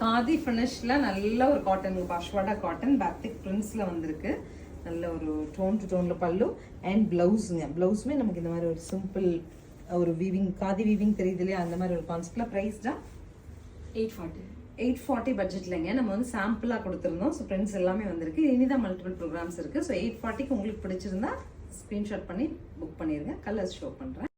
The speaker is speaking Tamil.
காதி ஃபினிஷ்ல நல்ல ஒரு காட்டன் பாஷ்வாடா காட்டன் பேத்திக் பிரிண்ட்ஸ்ல வந்திருக்கு. நல்ல ஒரு டோன் டு டோன்ல பல்லு அண்ட் பிளவுஸுங்க. பிளவுஸுமே நமக்கு இந்த மாதிரி ஒரு சிம்பிள் ஒரு வீவிங் காதி வீவிங் தெரியுது இல்லையா, அந்த மாதிரி ஒரு கான்செப்ட்ல. பிரைஸ் தான் 840 பட்ஜெட்லங்க. நம்ம வந்து சாம்பிளா கொடுத்துருந்தோம். ஸோ ஃப்ரெண்ட்ஸ் எல்லாமே வந்திருக்கு. இனிதான் மல்டிபிள் ப்ரோக்ராம்ஸ் இருக்கு. ஸோ 840க்கு உங்களுக்கு பிடிச்சிருந்தா ஸ்க்ரீன்ஷாட் பண்ணி புக் பண்ணிருங்க. கலர்ஸ் ஷோ பண்றேன்.